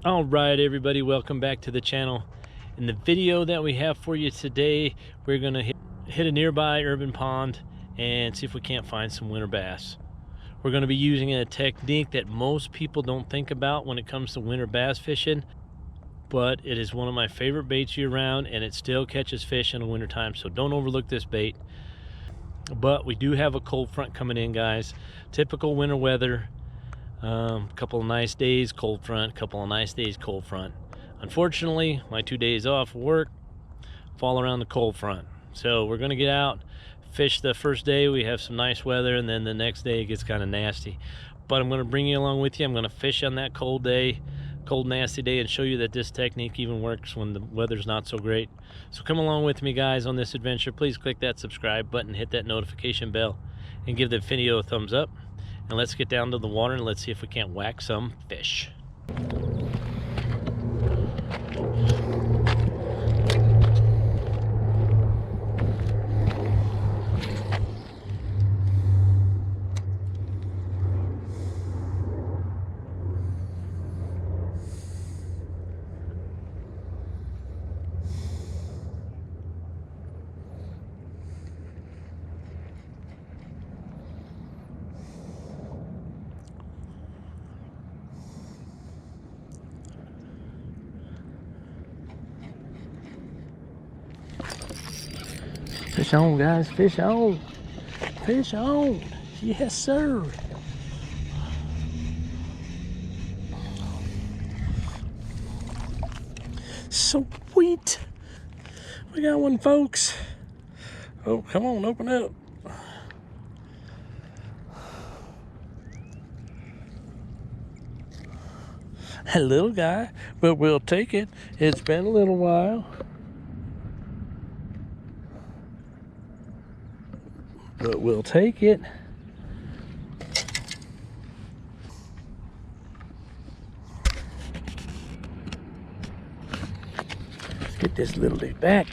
All right, everybody, welcome back to the channel. In the video that we have for you today, we're gonna hit a nearby urban pond and see if we can't find some winter bass. We're gonna be using a technique that most people don't think about when it comes to winter bass fishing, but it is one of my favorite baits year round, and it still catches fish in the winter time, so don't overlook this bait. But we do have a cold front coming in, guys. Typical winter weather. Couple of nice days, cold front, couple of nice days, cold front. Unfortunately, my 2 days off work fall around the cold front. So we're gonna get out, fish the first day, we have some nice weather, and then the next day it gets kind of nasty. But I'm gonna bring you along with you. I'm gonna fish on that cold day, cold nasty day, and show you that this technique even works when the weather's not so great. So come along with me, guys, on this adventure. Please click that subscribe button, hit that notification bell, and give the video a thumbs up. And let's get down to the water and let's see if we can't whack some fish. Fish on, guys, fish on. Fish on. Yes, sir. Sweet. We got one, folks. Oh, come on, open up. A little guy, but we'll take it. It's been a little while. But we'll take it. Let's get this little dude back.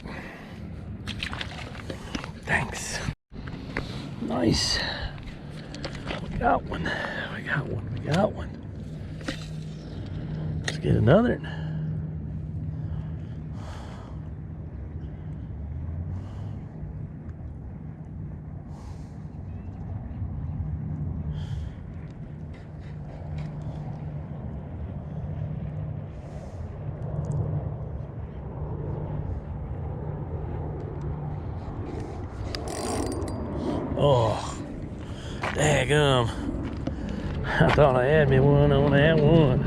Thanks. Nice. We got one. We got one. We got one. Let's get another. Oh, daggum. I thought I had me one on that one.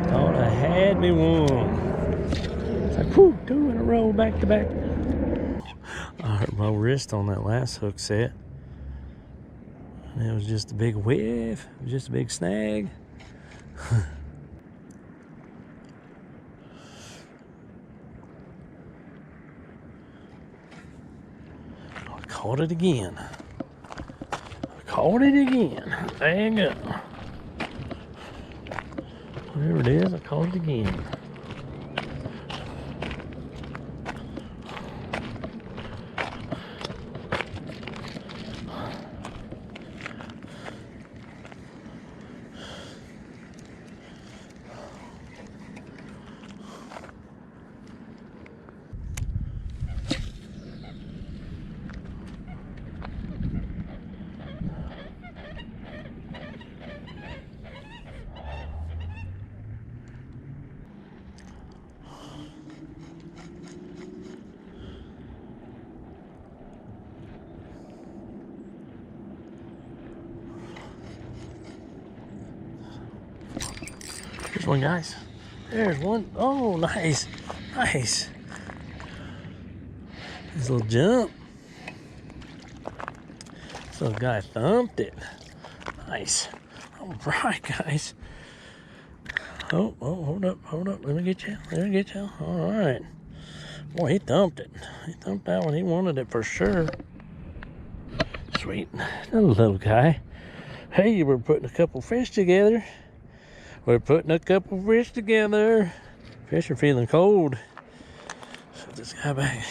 Thought I had me one. It's like, whew, 2 in a row, back to back. I hurt my wrist on that last hook set. And it was just a big whiff, it was just a big snag. I caught it again. I caught it again. There you go. Whatever it is, I caught it again. There's one, guys. There's one. Oh, nice. Nice. This little jump. This little guy thumped it. Nice. All right, guys. Oh, hold up. Let me get you. Let me get you. All right. Boy, he thumped it. He thumped that one. He wanted it for sure. Sweet. Little guy. Hey, we're putting a couple fish together. We're putting a couple fish together. Fish are feeling cold. So this guy back.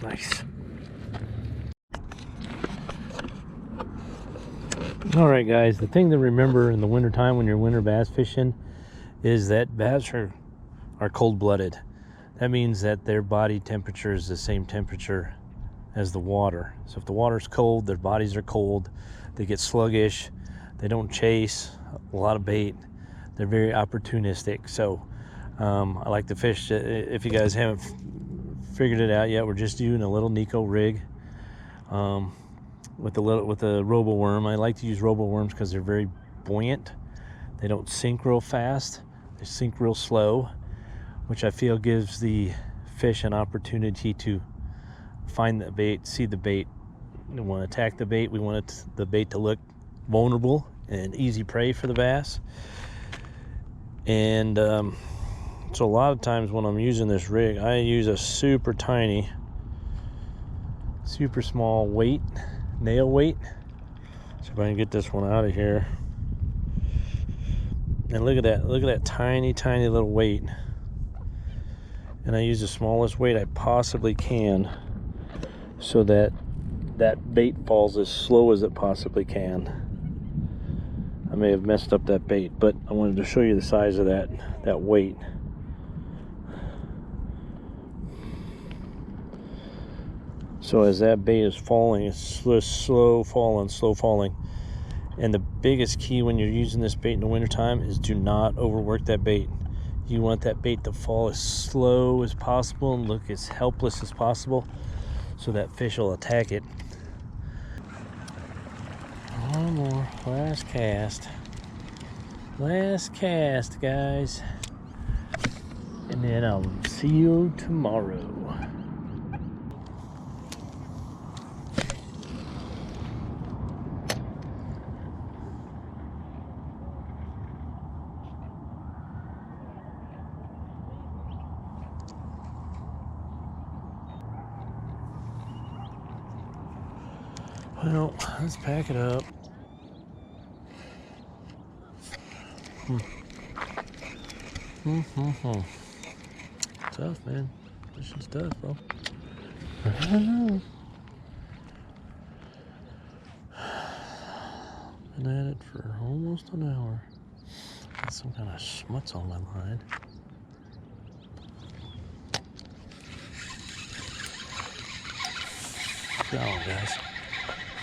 Nice. Alright guys, the thing to remember in the wintertime when you're winter bass fishing is that bass are cold-blooded. That means that their body temperature is the same temperature as the water. So if the water's cold, their bodies are cold, they get sluggish, they don't chase a lot of bait, they're very opportunistic. So I like to fish. If you guys haven't figured it out yet, we're just doing a little Nico rig with a robo worm. I like to use robo worms because they're very buoyant. They don't sink real fast, they sink real slow, which I feel gives the fish an opportunity to find the bait, see the bait. We want to attack the bait. We want the bait to look vulnerable and easy prey for the bass. And so a lot of times when I'm using this rig, I use a super tiny, super small weight, nail weight. So if I can get this one out of here. And look at that tiny little weight. And I use the smallest weight I possibly can so that that bait falls as slow as it possibly can. I may have messed up that bait, but I wanted to show you the size of that weight. So as that bait is falling, it's slow falling. And the biggest key when you're using this bait in the wintertime is do not overwork that bait. You want that bait to fall as slow as possible and look as helpless as possible so that fish will attack it. One more, last cast, guys, and then I'll see you tomorrow. Well, let's pack it up. Tough, man. This is tough, bro. I know. Been at it for almost an hour. Got some kind of schmutz on my line. Got one, guys.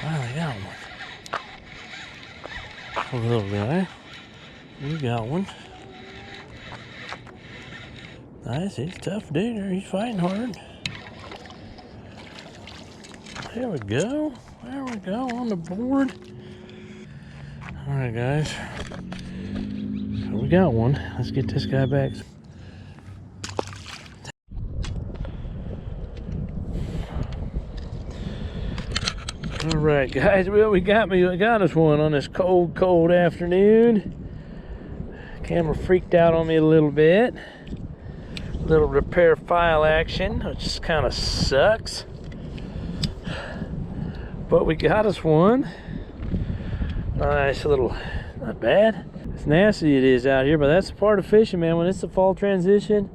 Finally got one. A little guy. We got one. Nice, he's a tough digger. He's fighting hard. There we go. There we go on the board. Alright, guys. So we got one. Let's get this guy back. Alright, guys. Well, we got us one on this cold afternoon. Camera freaked out on me a little bit. Little repair file action, which kind of sucks. But we got us one. Nice little, not bad. It's nasty it is out here, but that's part of fishing, man. When it's the fall transition,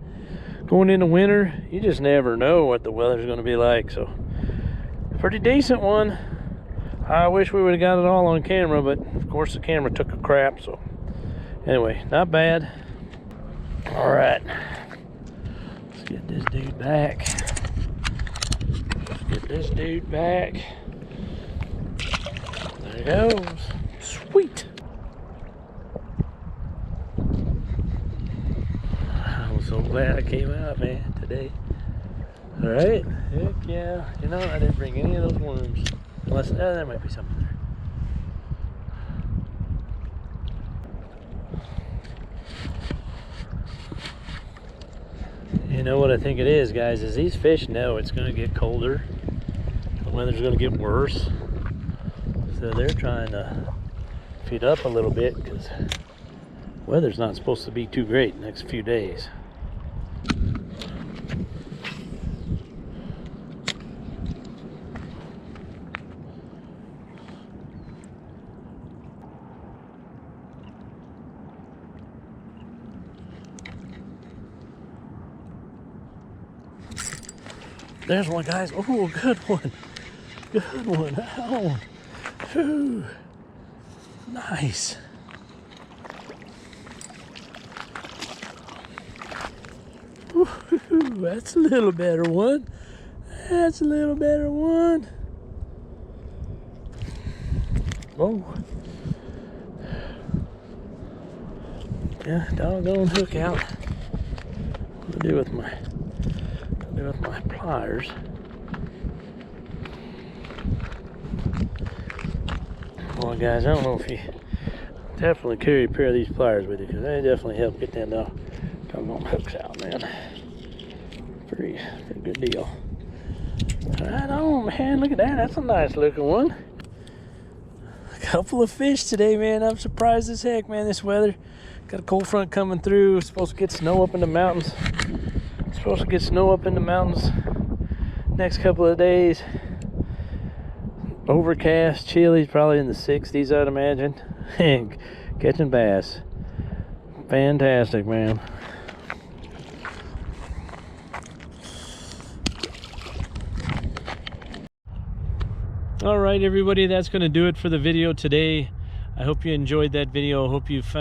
going into winter, you just never know what the weather's going to be like. So, pretty decent one. I wish we would have got it all on camera, but of course the camera took a crap. So, anyway, not bad. All right. Get this dude back. Get this dude back. There he goes. Sweet. I'm so glad I came out, man, today. Alright. Heck yeah. You know, I didn't bring any of those worms. Unless, there might be something there. You know what I think it is, guys, is these fish know it's going to get colder. The weather's going to get worse. So they're trying to feed up a little bit because weather's not supposed to be too great the next few days. There's one, guys. Oh, good one. Good one. Oh, whew. Nice. Woo-hoo-hoo. That's a little better one. That's a little better one. Oh. Yeah, doggone hook out. What do I do with my pliers? Well, guys, I don't know if you definitely carry a pair of these pliers with you, because they definitely help get them doggone hooks out, man. Pretty good deal. Right on, man. Look at that. That's a nice looking one. A couple of fish today, man. I'm surprised as heck, man. This weather. Got a cold front coming through. It's supposed to get snow up in the mountains. Next couple of days. Overcast, chilly, probably in the 60s, I'd imagine. And catching bass. Fantastic, man. All right, everybody, that's going to do it for the video today. I hope you enjoyed that video. I hope you've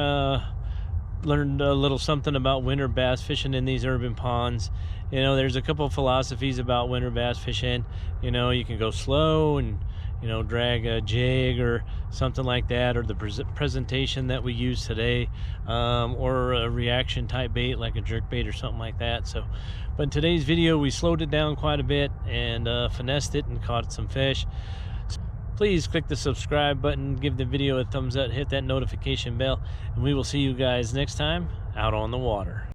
learned a little something about winter bass fishing in these urban ponds. You know, there's a couple of philosophies about winter bass fishing. You know, you can go slow and, you know, drag a jig or something like that, or the presentation that we use today, or a reaction type bait like a jerk bait or something like that. So, but in today's video, we slowed it down quite a bit and finessed it and caught some fish. Please click the subscribe button, give the video a thumbs up, hit that notification bell, and we will see you guys next time out on the water.